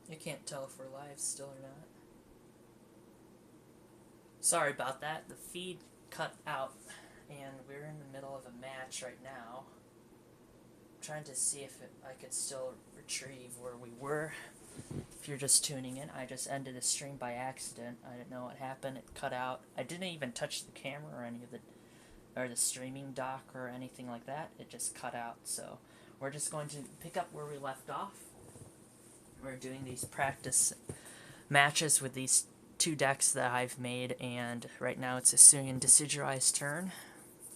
You can't tell if we're live still or not. Sorry about that. The feed cut out, and we're in the middle of a match right now. I'm trying to see if I could still retrieve where we were. If you're just tuning in, I just ended the stream by accident. I didn't know what happened. It cut out. I didn't even touch the camera or any of the streaming dock or anything like that. It just cut out. So we're just going to pick up where we left off. We're doing these practice matches with these two decks that I've made, and right now it's Assyrian Decideri's turn.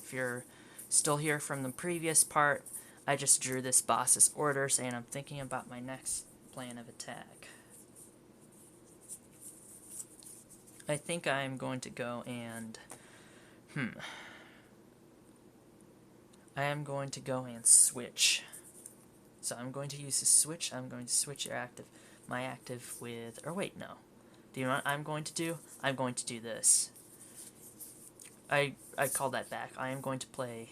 If you're still here from the previous part, I just drew this boss's orders, and I'm thinking about my next plan of attack. I think I'm going to go and... I am going to go and switch. So I'm going to use a switch. I'm going to switch my active with... Or wait, no. Do you know what I'm going to do? I'm going to do this. I call that back. I am going to play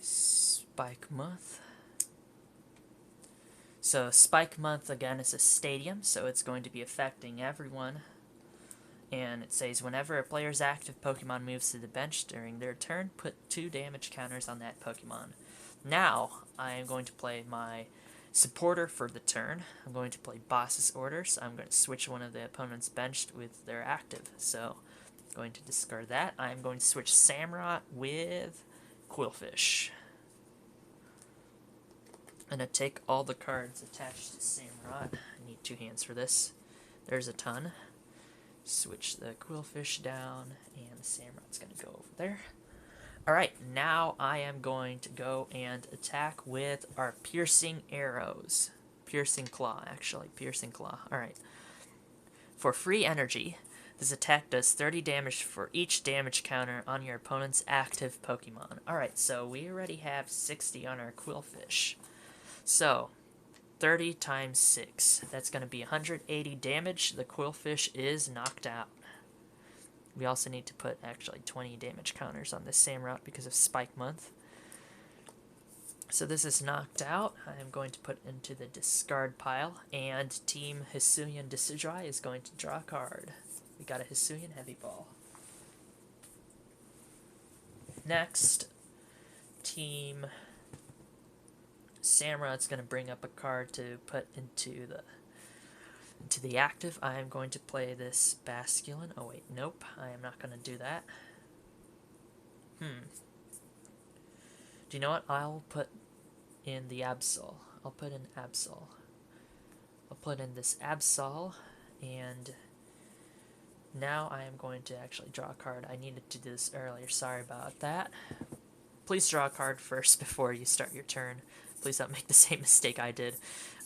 Spike Month. So Spike Month, again, is a stadium, so it's going to be affecting everyone. And it says, whenever a player's active Pokemon moves to the bench during their turn, put 2 damage counters on that Pokemon. Now, I am going to play my supporter for the turn. I'm going to play Boss's Orders. I'm going to switch one of the opponent's benched with their active. So, I'm going to discard that. I'm going to switch Samurott with Quillfish. I'm going to take all the cards attached to Samurott. I need 2 hands for this. There's a ton. Switch the Quillfish down, and the Samurott's going to go over there. Alright, now I am going to go and attack with our Piercing Arrows. Piercing Claw, actually. Piercing Claw. Alright. For free energy, this attack does 30 damage for each damage counter on your opponent's active Pokemon. Alright, so we already have 60 on our Quillfish. So, 30 times 6. That's going to be 180 damage. The Quillfish is knocked out. We also need to put actually 20 damage counters on this Samurott because of Spike Month. So this is knocked out. I am going to put into the discard pile, and Team Hisuian Decideri is going to draw a card. We got a Hisuian Heavy Ball. Next, Team Samurott's going to bring up a card to put into the active. I am going to play this Basculin. Oh wait, nope. I am not going to do that. Do you know what? I'll put in the Absol. I'll put in Absol. I'll put in this Absol, and now I am going to actually draw a card. I needed to do this earlier. Sorry about that. Please draw a card first before you start your turn. Please don't make the same mistake I did.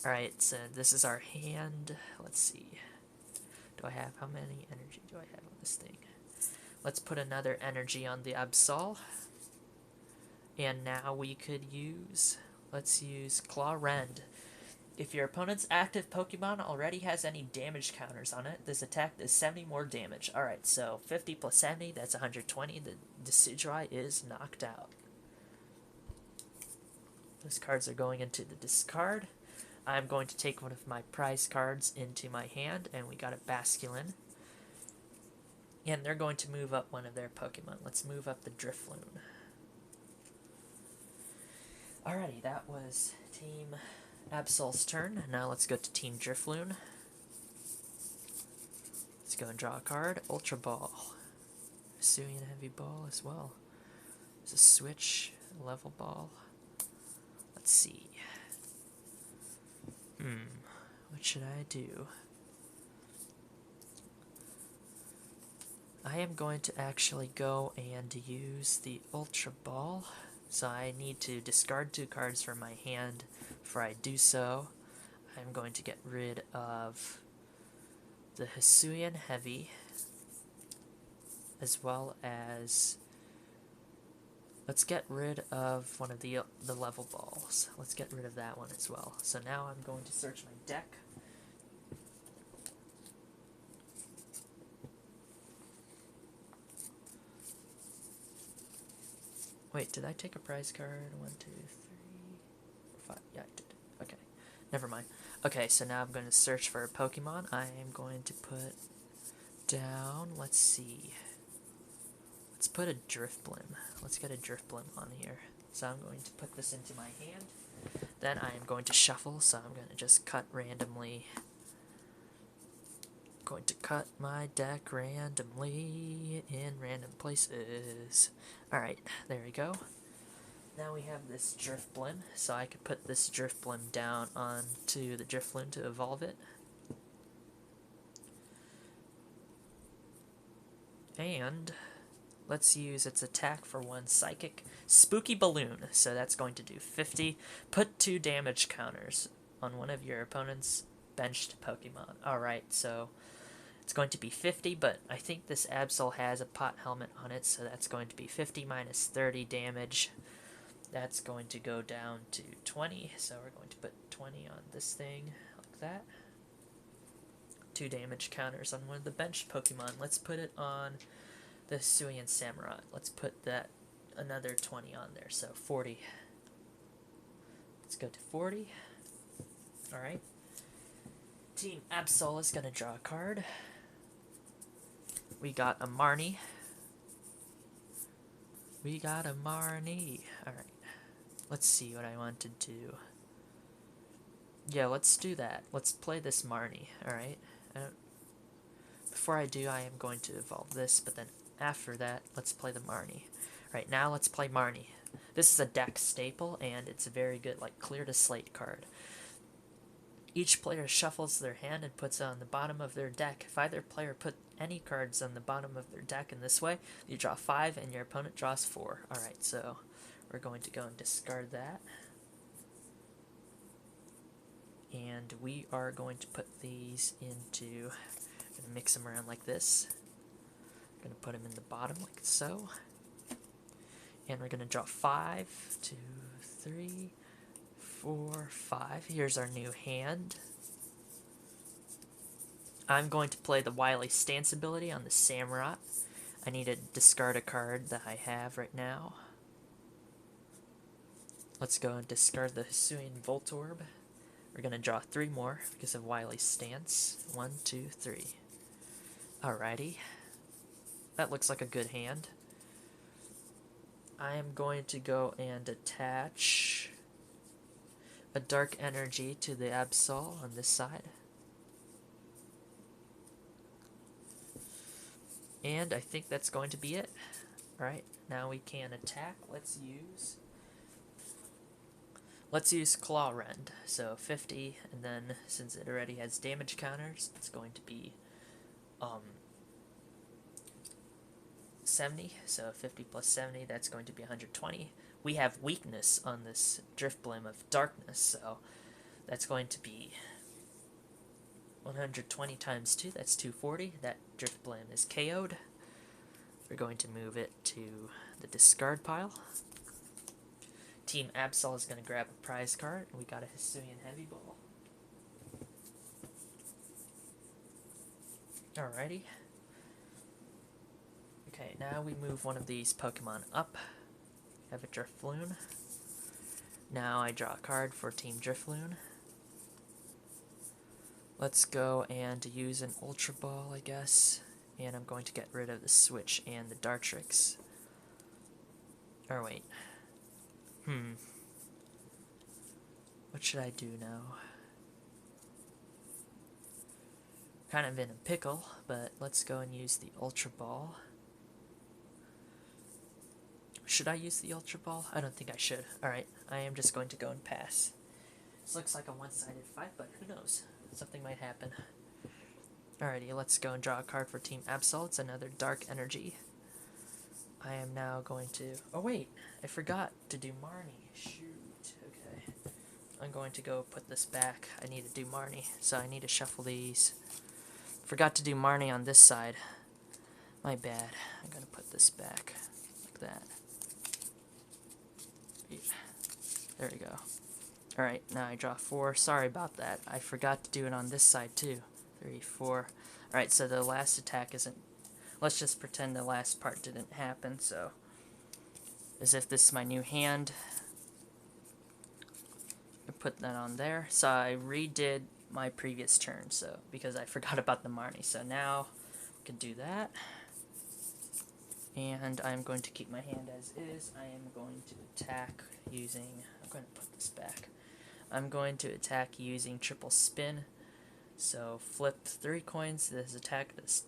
Alright, so this is our hand. Let's see. How many energy do I have on this thing? Let's put another energy on the Absol. And now we could let's use Claw Rend. If your opponent's active Pokemon already has any damage counters on it, this attack does 70 more damage. Alright, so 50 plus 70, that's 120. The Decideri is knocked out. Those cards are going into the discard. I'm going to take one of my prize cards into my hand, and we got a Basculin. And they're going to move up one of their Pokemon. Let's move up the Drifloon. Alrighty, that was Team Absol's turn. Now let's go to Team Drifloon. Let's go and draw a card. Ultra Ball. Hisuian Heavy Ball as well. There's a switch, a level ball. Let's see. What should I do? I am going to actually go and use the Ultra Ball. So I need to discard 2 cards from my hand. Before I do so, I'm going to get rid of the Hisuian Heavy, as well as... Let's get rid of one of the level balls. Let's get rid of that one as well. So now I'm going to search my deck. Wait, did I take a prize card? 1, 2, 3, 4, 5. Yeah, I did. Okay. Never mind. Okay, so now I'm going to search for a Pokemon. I am going to put down, let's see. Let's put a Drifblim. Let's get a Drifblim on here. So I'm going to put this into my hand. Then I am going to shuffle, so I'm going to just cut randomly. Going to cut my deck randomly in random places. Alright, there we go. Now we have this Drifblim, so I could put this Drifblim down onto the Drifloon to evolve it. And let's use its attack for 1 Psychic Spooky Balloon. So that's going to do 50. Put 2 damage counters on one of your opponent's benched Pokemon. Alright, so it's going to be 50, but I think this Absol has a pot helmet on it, so that's going to be 50 minus 30 damage. That's going to go down to 20, so we're going to put 20 on this thing, like that. 2 damage counters on one of the benched Pokemon. Let's put it on the Hisuian Samurott. Let's put that another 20 on there, so 40. Let's go to 40. Alright. Team Absol is going to draw a card. We got a Marnie. We got a Marnie. Alright. Let's see what I want to do. Yeah, let's do that. Let's play this Marnie, alright? Before I do, I am going to evolve this, but then after that, let's play the Marnie. Right now, let's play Marnie. This is a deck staple, and it's a very good, like, clear to slate card. Each player shuffles their hand and puts it on the bottom of their deck. If either player put any cards on the bottom of their deck in this way, you draw 5 and your opponent draws 4. Alright, so we're going to go and discard that. And we are going to put these into, going to mix them around like this. Going to put them in the bottom like so. And we're going to draw 5, 2, 3, 4, 5. Here's our new hand. I'm going to play the Wily Stance ability on the Samurott. I need to discard a card that I have right now. Let's go and discard the Hisuian Voltorb. We're going to draw 3 more because of Wily's Stance. 1, 2, 3. Alrighty. That looks like a good hand. I am going to go and attach a Dark Energy to the Absol on this side. And I think that's going to be it. Alright, now we can attack. Let's use Claw Rend. So 50, and then since it already has damage counters, it's going to be 70. So 50 plus 70, that's going to be 120. We have weakness on this Drifblim of Darkness, so that's going to be 120 times 2, that's 240. That Drifblim is KO'd. We're going to move it to the discard pile. Team Absol is going to grab a prize card, and we got a Hisuian Heavy Ball. Alrighty. Okay, now we move one of these Pokemon up. We have a Drifloon. Now I draw a card for Team Drifloon. Let's go and use an Ultra Ball, I guess. And I'm going to get rid of the Switch and the Dartrix. Or wait. What should I do now? Kind of in a pickle, but let's go and use the Ultra Ball. Should I use the Ultra Ball? I don't think I should. Alright, I am just going to go and pass. This looks like a one-sided fight, but who knows? Something might happen. Alrighty, let's go and draw a card for Team Absol. It's another Dark Energy. I am now going to... Oh wait, I forgot to do Marnie. Shoot, okay. I'm going to go put this back. I need to do Marnie, so I need to shuffle these. Forgot to do Marnie on this side. My bad. I'm going to put this back like that. Yeah. There we go. Alright, now I draw 4. Sorry about that. I forgot to do it on this side too. 3, 4. Alright, so the last attack isn't... Let's just pretend the last part didn't happen, so... As if this is my new hand. I put that on there. So I redid my previous turn, so because I forgot about the Marnie. So now we can do that. And I'm going to keep my hand as is. I am going to attack using... I'm going to put this back. I'm going to attack using triple spin. So flip 3 coins. This attack does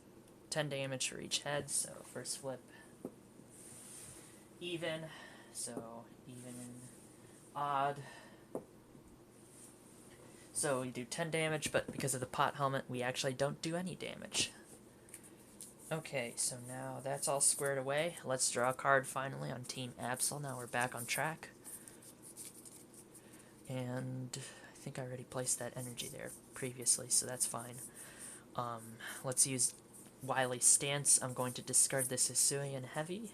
10 damage for each head. So first flip, even. So even, odd. So we do 10 damage, but because of the pot helmet, we actually don't do any damage. Okay, so now that's all squared away. Let's draw a card finally on Team Absol. Now we're back on track. And I think I already placed that energy there previously, so that's fine. Let's use Wily Stance. I'm going to discard this Hisuian Heavy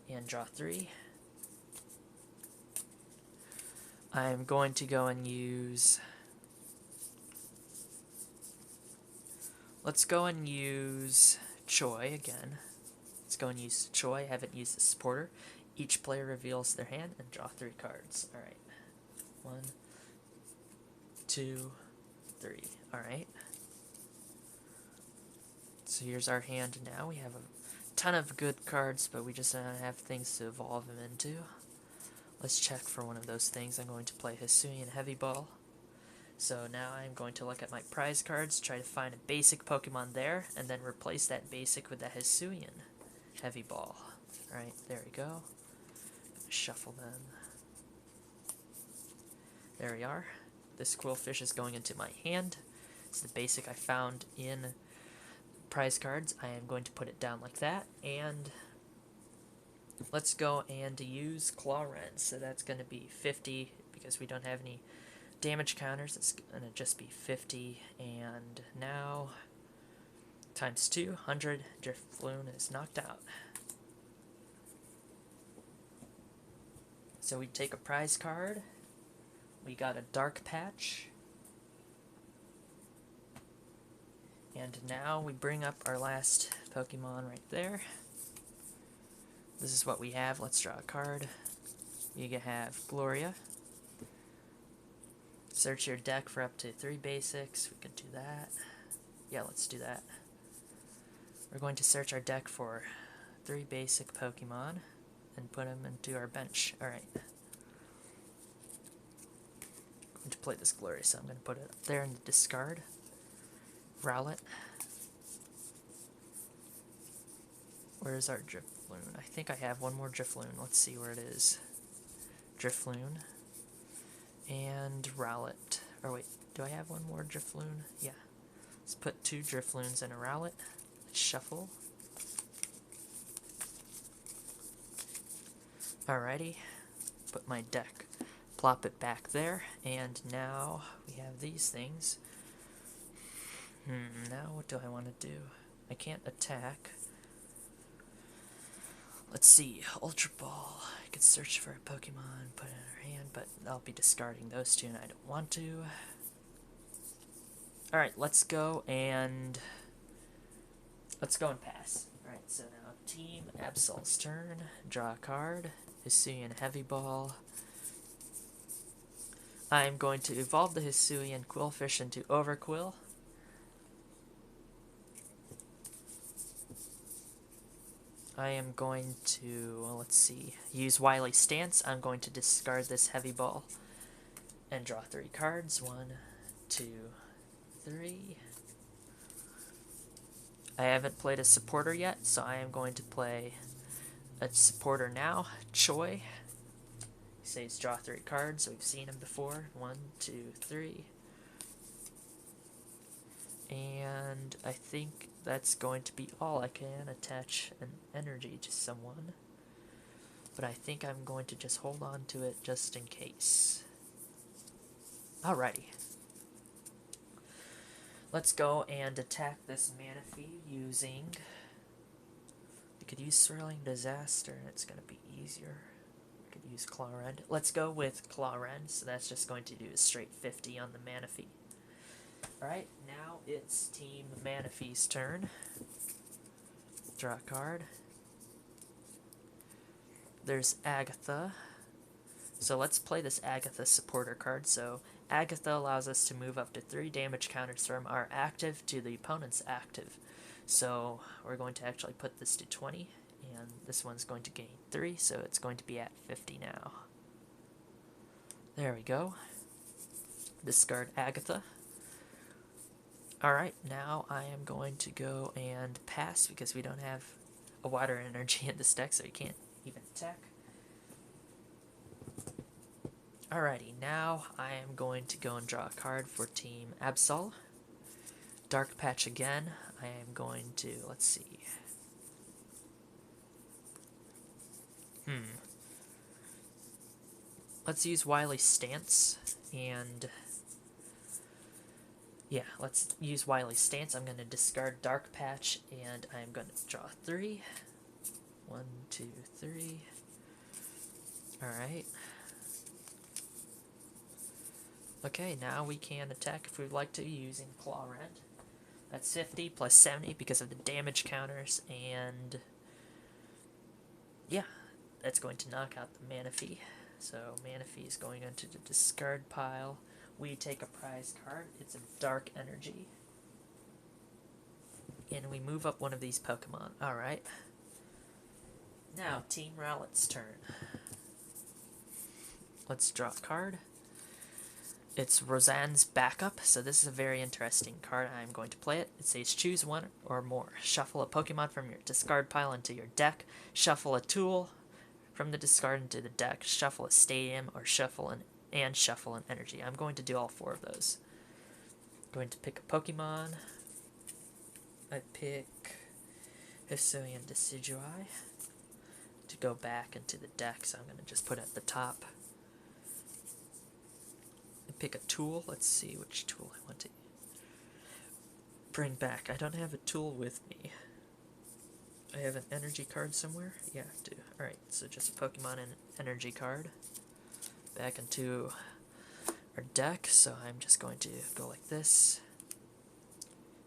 and draw 3. I'm going to go and use... Let's go and use Choi again. Let's go and use Choi. I haven't used the supporter. Each player reveals their hand and draw 3 cards. Alright. 1, 2, 3. Alright. So here's our hand now. We have a ton of good cards, but we just don't have things to evolve them into. Let's check for one of those things. I'm going to play Hisuian Heavy Ball. So now I'm going to look at my prize cards, try to find a basic Pokemon there, and then replace that basic with the Hisuian Heavy Ball. Alright, there we go. Shuffle them. There we are. This Quillfish is going into my hand. It's the basic I found in prize cards. I am going to put it down like that, and let's go and use Claw Rend. So that's going to be 50, because we don't have any damage counters. It's going to just be 50, and now times 2, 100. Drifloon is knocked out. So we take a prize card. We got a Dark Patch. And now we bring up our last Pokemon right there. This is what we have. Let's draw a card. You can have Gloria. Search your deck for up to 3 basics. We can do that. Yeah, let's do that. We're going to search our deck for 3 basic Pokemon and put them into our bench. Alright. I'm going to play this Gloria, so I'm going to put it up there in the discard. Rowlet. Where's our Drifloon? I think I have one more Drifloon. Let's see where it is. Drifloon. And Rowlet. Or wait, do I have one more Drifloon? Yeah. Let's put 2 Drifloons in a Rowlet. Let's shuffle. Alrighty. Put my deck. Plop it back there. And now we have these things. Now what do I want to do? I can't attack. Let's see, Ultra Ball. I could search for a Pokemon, put it in her hand, but I'll be discarding those 2 and I don't want to. Alright, let's go and pass. Alright, so now Team Absol's turn. Draw a card. Hisuian Heavy Ball. I'm going to evolve the Hisuian Quillfish into Overquill. I am going to, well, let's see, use Wily Stance. I'm going to discard this Heavy Ball and draw 3 cards. 1, 2, 3. I haven't played a supporter yet, so I am going to play a supporter now. Choi. He says draw 3 cards. We've seen him before. 1, 2, 3. And I think that's going to be all. I can attach an energy to someone, but I think I'm going to just hold on to it just in case. Alrighty. Let's go and attack this Manaphy using... We could use Swirling Disaster and it's going to be easier. We could use Claw Rend. Let's go with Claw Rend, so that's just going to do a straight 50 on the Manaphy. Alright, now it's Team Manaphy's turn. Draw a card. There's Agatha. So let's play this Agatha supporter card. So Agatha allows us to move up to 3 damage counters from our active to the opponent's active. So we're going to actually put this to 20, and this one's going to gain 3, so it's going to be at 50 now. There we go. Discard Agatha. Alright, now I am going to go and pass because we don't have a water energy in this deck, so you can't even attack. Alrighty, now I am going to go and draw a card for Team Absol. Dark Patch again. I am going to, let's see. Let's use Wily Stance, and yeah, let's use Wily Stance. I'm going to discard Dark Patch, and I'm going to draw 3. 1, 2, 3. Alright. Okay, now we can attack if we'd like to using Claw Rend. That's 50 plus 70 because of the damage counters, and yeah, that's going to knock out the Manaphy. So Manaphy is going into the discard pile. We take a prize card. It's a Dark Energy. And we move up one of these Pokemon. Alright. Now, Team Rowlet's turn. Let's draw a card. It's Roseanne's Backup, so this is a very interesting card. I'm going to play it. It says choose one or more. Shuffle a Pokemon from your discard pile into your deck. Shuffle a tool from the discard into the deck. Shuffle a stadium or shuffle an energy. I'm going to do all 4 of those. I'm going to pick a Pokemon. I pick Hisuian Decidueye to go back into the deck, so I'm going to just put it at the top. Pick a tool. Let's see which tool I want to bring back. I don't have a tool with me. I have an energy card somewhere? Yeah, I do. Alright, so just a Pokemon and an energy card. Back into our deck, so I'm just going to go like this.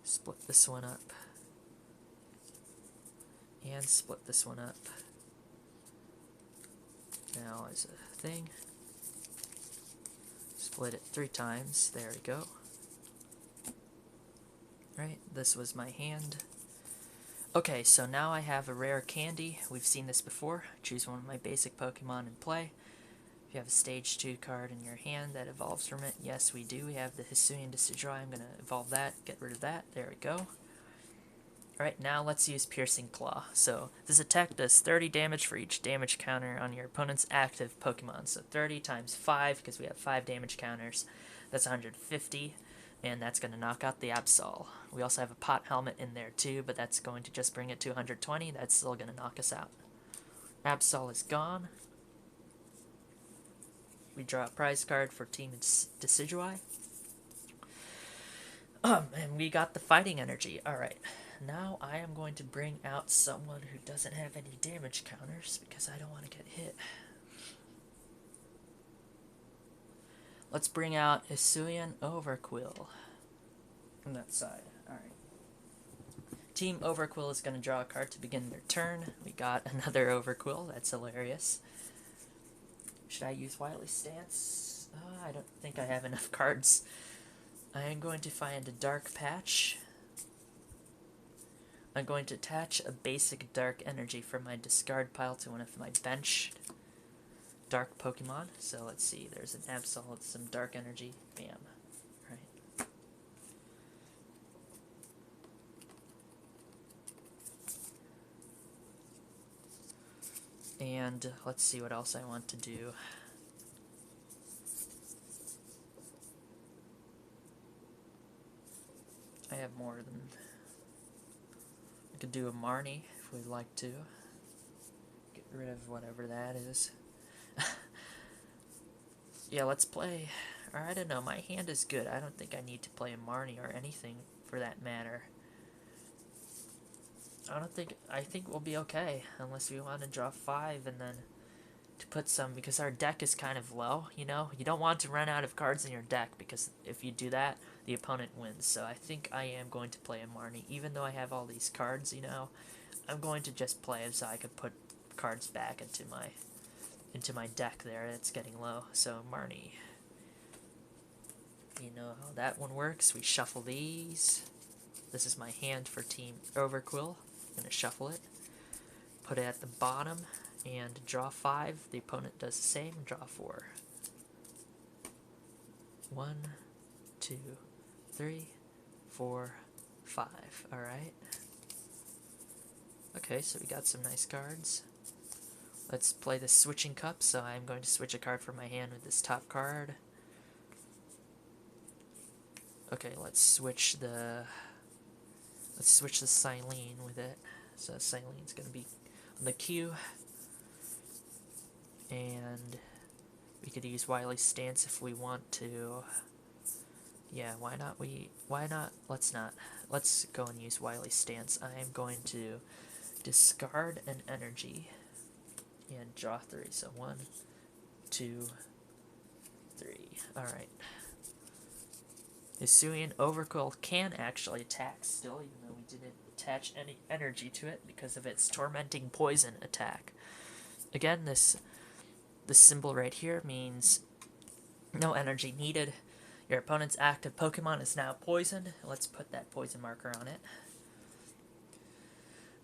Split this one up. And split this one up. Now as a thing. Split it 3 times. There we go. Right, this was my hand. Okay, so now I have a rare candy. We've seen this before. Choose one of my basic Pokemon and play. If you have a Stage 2 card in your hand that evolves from it, yes we do. We have the Hisuian Decidueye. I'm going to evolve that, get rid of that. There we go. Alright, now let's use Piercing Claw. So this attack does 30 damage for each damage counter on your opponent's active Pokemon. So 30 times 5, because we have 5 damage counters. That's 150, and that's going to knock out the Absol. We also have a Pot Helmet in there too, but that's going to just bring it to 120. That's still going to knock us out. Absol is gone. We draw a prize card for Team Decidueye. And we got the Fighting Energy. Alright. Now I am going to bring out someone who doesn't have any damage counters because I don't want to get hit. Let's bring out Hisuian Overquill from that side. Alright. Team Overquill is going to draw a card to begin their turn. We got another Overquill. That's hilarious. Should I use Wily Stance? I don't think I have enough cards. I am going to find a Dark Patch. I'm going to attach a basic Dark Energy from my discard pile to one of my bench Dark Pokemon. So let's see, there's an Absol with some Dark Energy. Bam. Right. And let's see what else I want to do. I have more than... I could do a Marnie if we'd like to. Get rid of whatever that is. Yeah, let's play. Or I don't know, my hand is good. I don't think I need to play a Marnie or anything for that matter. I think we'll be okay. Unless we want to draw 5 and then to put some, because our deck is kind of low, you know? You don't want to run out of cards in your deck, because if you do that, the opponent wins. So I think I am going to play a Marnie, even though I have all these cards, you know? I'm going to just play it so I could put cards back into my into my deck there. It's getting low. So Marnie, you know how that one works. We shuffle these. This is my hand for Team Overquill. I'm gonna shuffle it, put it at the bottom, and draw 5. The opponent does the same. Draw 4. 1, 2, 3, 4, 5. All right. Okay, so we got some nice cards. Let's play the switching cup. So I'm going to switch a card from my hand with this top card. Okay, let's switch the Silene with it. So Silene's going to be on the queue, and we could use Wily's Stance if we want to. Yeah, why not? Let's not. Let's go and use Wily's Stance. I am going to discard an energy and draw 3. So 1, 2, 3. Alright. Hisuian Overquill can actually attack still, even though we didn't attach any energy to it because of its Tormenting Poison attack. Again, this symbol right here means no energy needed. Your opponent's active Pokemon is now poisoned. Let's put that poison marker on it.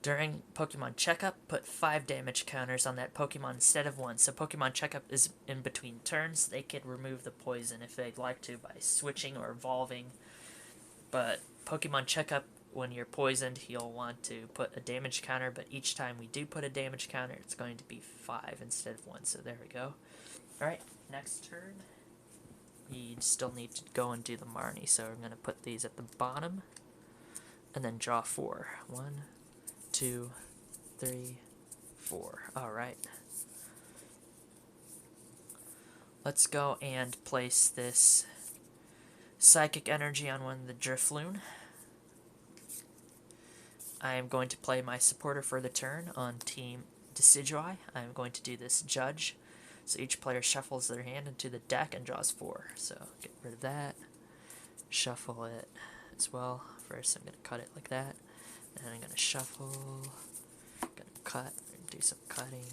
During Pokemon Checkup, put 5 damage counters on that Pokemon instead of 1. So Pokemon Checkup is in between turns. They could remove the poison if they'd like to by switching or evolving. But Pokemon Checkup, when you're poisoned, you'll want to put a damage counter. But each time we do put a damage counter, it's going to be 5 instead of 1. So there we go. Alright, next turn. We still need to go and do the Marnie. So I'm going to put these at the bottom. And then draw 4. 1, 2, 3, 4. Alright. Let's go and place this Psychic Energy on one of the Drifloon. I am going to play my supporter for the turn on Team Decidueye. I am going to do this Judge. So each player shuffles their hand into the deck and draws 4. So get rid of that. Shuffle it as well. First I'm going to cut it like that. And I'm going to shuffle, going to cut, do some cutting.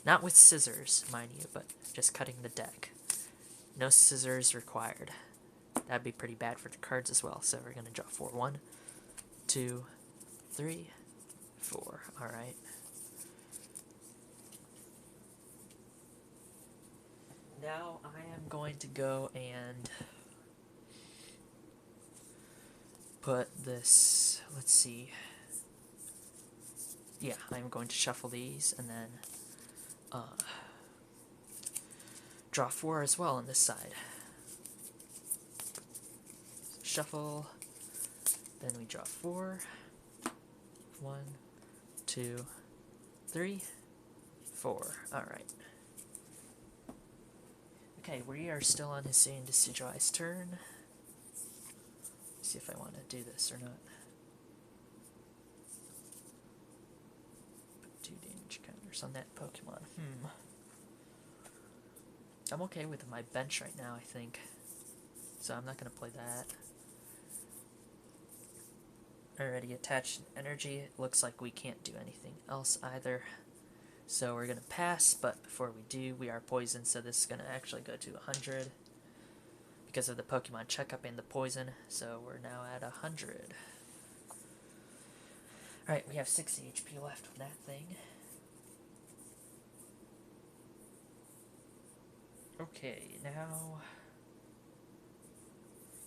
Not with scissors, mind you, but just cutting the deck. No scissors required. That'd be pretty bad for the cards as well. So we're going to draw 4. 1, 2, 3, 4. Alright. Now I am going to go and put this, let's see, yeah, I'm going to shuffle these and then draw 4 as well on this side. Shuffle, then we draw 4, 1, 2, 3, 4, alright. Okay, we are still on Hisuian Decidueye's turn. See if I want to do this or not. Put 2 damage counters on that Pokemon. I'm okay with my bench right now, I think. So I'm not going to play that. Already attached energy. It looks like we can't do anything else either. So we're going to pass, but before we do, we are poisoned, so this is going to actually go to 100. Because of the Pokemon Checkup and the poison, so we're now at 100. Alright, we have 60 HP left with that thing. Okay, now...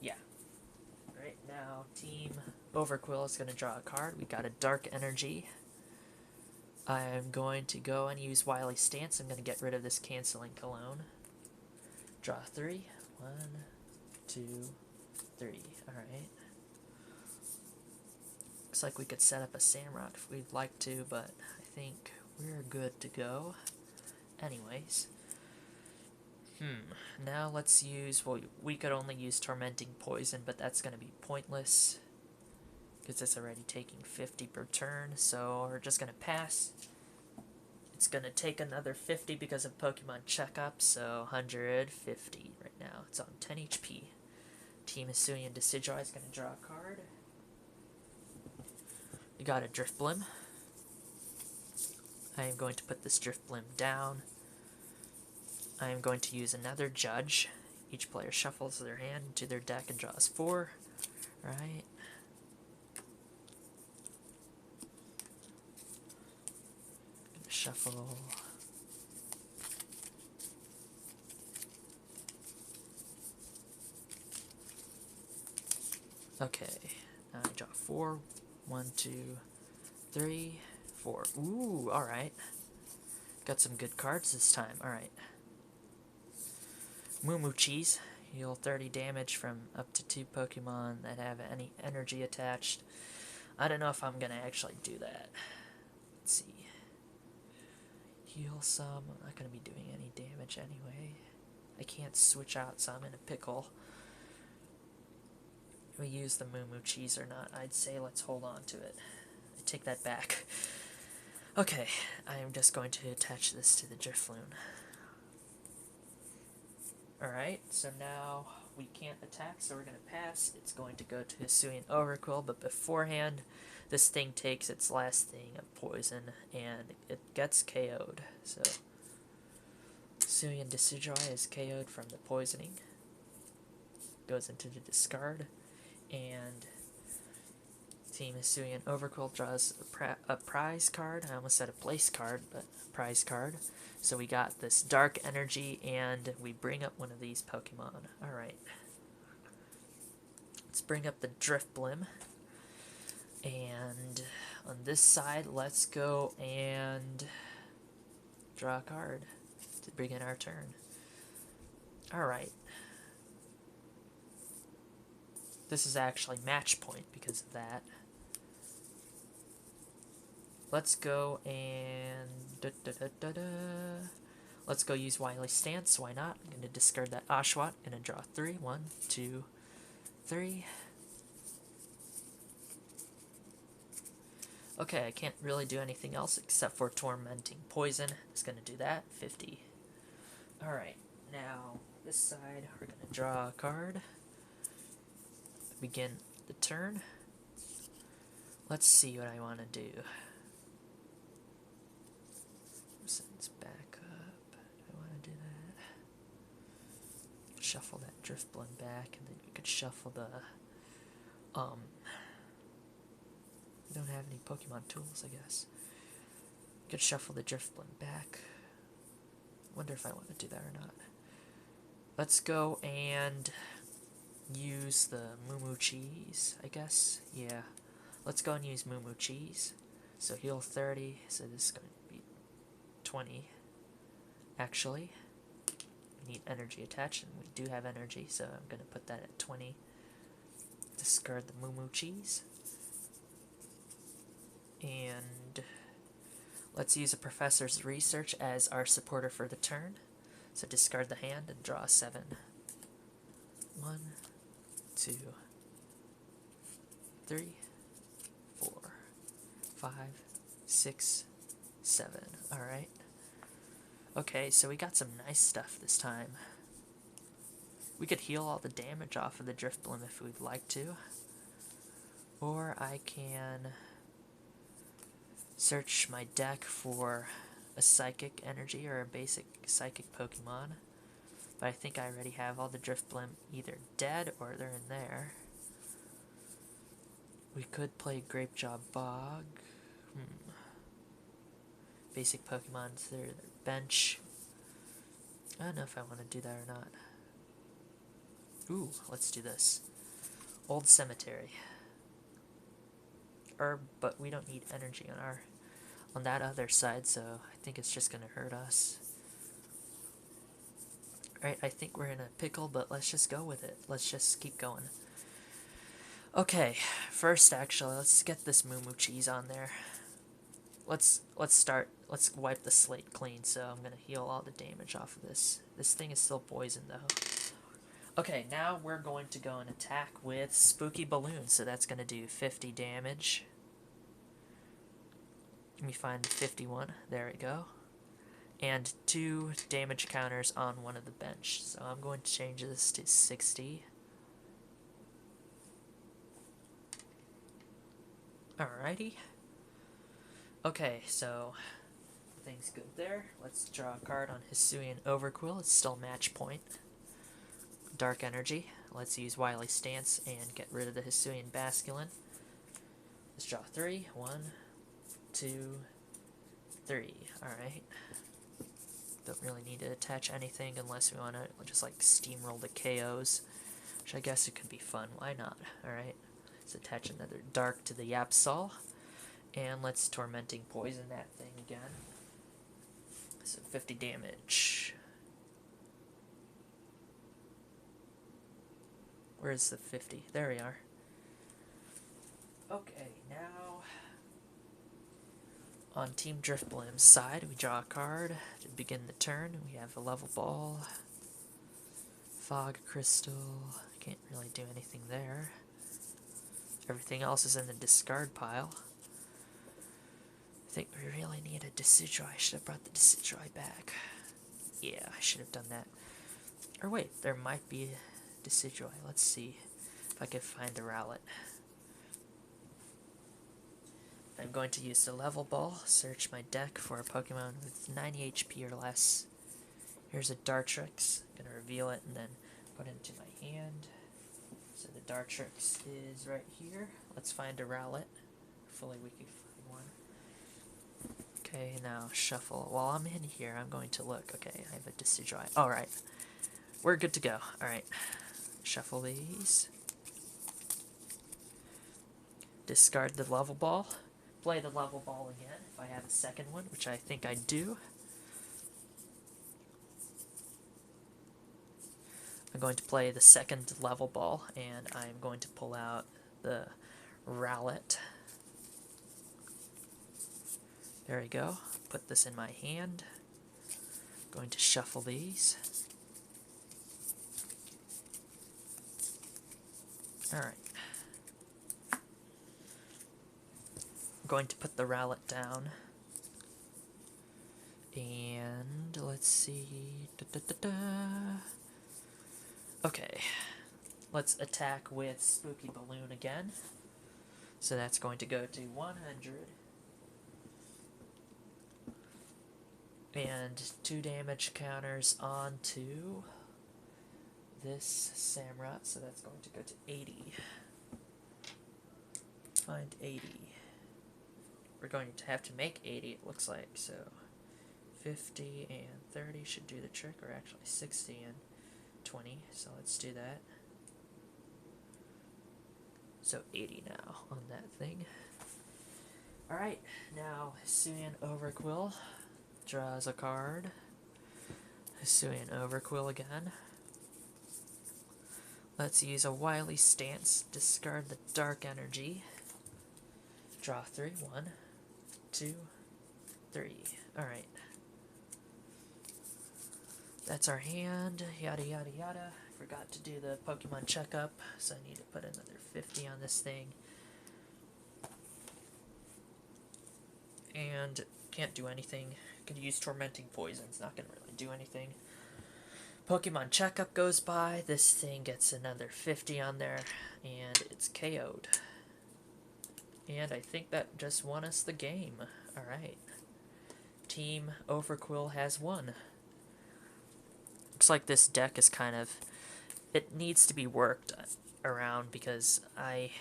yeah. Right now, Team Overquill is going to draw a card. We got a Dark Energy. I'm going to go and use Wily's Stance. I'm going to get rid of this Canceling Cologne. Draw 3. 1, 2, 3. Alright. Looks like we could set up a Samrock if we'd like to, but I think we're good to go. Anyways. Now let's use, well, we could only use Tormenting Poison, but that's going to be pointless. Because it's already taking 50 per turn, so we're just going to pass. It's going to take another 50 because of Pokemon Checkup, so 150 right now. It's on 10 HP. Team Hisuian Decidueye is going to draw a card. We got a Drifblim. I am going to put this Drifblim down. I am going to use another Judge. Each player shuffles their hand into their deck and draws 4. Right. Shuffle. Okay. Now I draw 4. 1, 2, 3, 4. Ooh, alright. Got some good cards this time. Alright. Moo Cheese. Heal 30 damage from up to 2 Pokemon that have any energy attached. I don't know if I'm going to actually do that. Let's see. Heal some. I'm not going to be doing any damage anyway. I can't switch out, so I'm in a pickle. We use the Moo Cheese or not. I'd say let's hold on to it. I take that back. Okay, I am just going to attach this to the Drifloon. Alright, so now we can't attack, so we're going to pass. It's going to go to Hisuian Overquill, but beforehand, this thing takes its last thing of poison, and it gets KO'd. So, Hisuian Decidueye is KO'd from the poisoning. Goes into the discard, and Team Hisuian Overquill draws a prize card. I almost said a place card, but prize card. So we got this dark energy, and we bring up one of these Pokemon. Alright. Let's bring up the Drifblim. And on this side, let's go and draw a card to begin our turn. Alright. This is actually match point because of that. Let's go and let's go use Wily Stance. Why not? I'm going to discard that Oshawott. Going to draw 3. 1, 2, 3. Okay, I can't really do anything else except for Tormenting Poison. It's going to do that. 50. Alright, now this side we're going to draw a card. Begin the turn. Let's see what I want to do. Send this back up. Do I want to do that? Shuffle that Drifblim back, and then you could shuffle the we don't have any Pokemon tools, I guess. You could shuffle the Drifblim back. Wonder if I want to do that or not. Let's go and use the Moo Cheese, I guess. Yeah. Let's go and use Moo Cheese. So heal 30, so this is going to be 20. Actually, we need energy attached, and we do have energy, so I'm going to put that at 20. Discard the Moo Cheese. And let's use a Professor's Research as our supporter for the turn. So discard the hand and draw a 7. 1, 2, 3, 4, 5, 6, 7. Alright. Okay, so we got some nice stuff this time. We could heal all the damage off of the Drifblim if we'd like to. Or I can search my deck for a Psychic Energy or a basic Psychic Pokemon. But I think I already have all the Drifblim either dead or they're in there. We could play Grapejaw Bog. Basic Pokemon's their bench. I don't know if I want to do that or not. Ooh, let's do this. Old Cemetery. But we don't need energy on that other side, so I think it's just gonna hurt us. Alright, I think we're in a pickle, but let's just go with it. Let's just keep going. Okay, first actually, let's get this Moo Cheese on there. Let's wipe the slate clean, so I'm gonna heal all the damage off of this. This thing is still poisoned though. Okay, now we're going to go and attack with Spooky Balloon, so that's going to do 50 damage. Let me find the 51. There we go. And 2 damage counters on one of the bench. So I'm going to change this to 60. Alrighty. Okay, so everything's good there. Let's draw a card on Hisuian Overquill. It's still match point. Dark Energy. Let's use Wily Stance and get rid of the Hisuian Basculin. Let's draw 3. 1, 2, 3. Alright. Don't really need to attach anything unless we want to just like steamroll the KOs, which I guess it could be fun. Why not? Alright. Let's attach another Dark to the Yapsol. And let's Tormenting Poison that thing again. So 50 damage. Where's the 50? There we are. Okay, now on Team Driftblim's side, we draw a card to begin the turn. We have a level ball, fog crystal. Can't really do anything there. Everything else is in the discard pile. I think we really need a Decidueye. I should have brought the Decidueye back. Yeah, I should have done that. Or wait, there might be a Decidueye. Let's see if I can find a Rowlet. I'm going to use the level ball, search my deck for a Pokemon with 90 HP or less. Here's a Dartrix. I'm going to reveal it and then put it into my hand. So the Dartrix is right here. Let's find a Rowlet. Hopefully we can find one. Okay, now shuffle. While I'm in here, I'm going to look. Okay, I have a Decidueye. Alright. We're good to go. Alright. Shuffle these. Discard the level ball. Play the level ball again if I have a second one, which I think I do. I'm going to play the second level ball, and I'm going to pull out the Rowlet. There we go. Put this in my hand. Going to shuffle these. Alright. Going to put the Rowlet down, and let's see. Okay, let's attack with Spooky Balloon again. So that's going to go to 100, and 2 damage counters onto this Samurott. So that's going to go to 80. Find 80. We're going to have to make 80, it looks like, so 50 and 30 should do the trick, or actually 60 and 20, so let's do that. So 80 now on that thing. Alright, now Hisuian Overquill draws a card. Hisuian Overquill again. Let's use a Wily Stance, discard the Dark Energy. Draw 3, 1, 2, 3. Alright. That's our hand, yada yada yada. Forgot to do the Pokemon checkup, so I need to put another 50 on this thing. And can't do anything. Could use Tormenting Poison, it's not gonna really do anything. Pokemon checkup goes by, this thing gets another 50 on there, and it's KO'd. And I think that just won us the game. Alright. Team Overquill has won. Looks like this deck is kind of... It needs to be worked around because I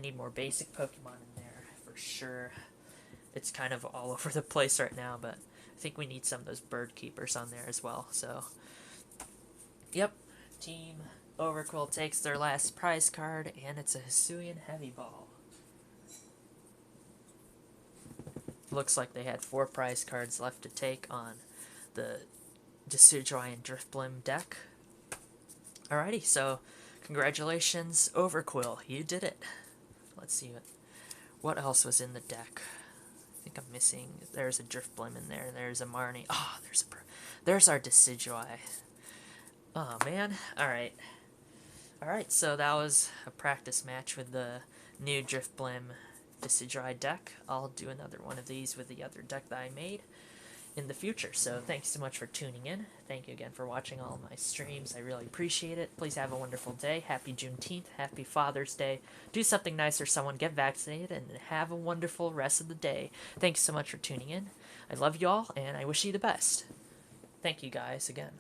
need more basic Pokemon in there for sure. It's kind of all over the place right now, but I think we need some of those bird keepers on there as well. So, yep. Team Overquill takes their last prize card, and it's a Hisuian Heavy Ball. Looks like they had 4 prize cards left to take on the Decidueye and Driftblim deck. Alrighty, so congratulations, Overquill, you did it. Let's see what else was in the deck. I think I'm missing. There's a Driftblim in there. There's a Marnie. Oh, there's our Decidueye. Oh man. Alright. Alright, so that was a practice match with the new Driftblim Decidueye deck. I'll do another one of these with the other deck that I made. in the future. So thanks so much for tuning in. Thank you again for watching all my streams. I really appreciate it. Please have a wonderful day. Happy Juneteenth. Happy Father's Day. Do something nice for someone. Get vaccinated. And have a wonderful rest of the day. Thanks so much for tuning in. I love you all, and I wish you the best. Thank you guys again.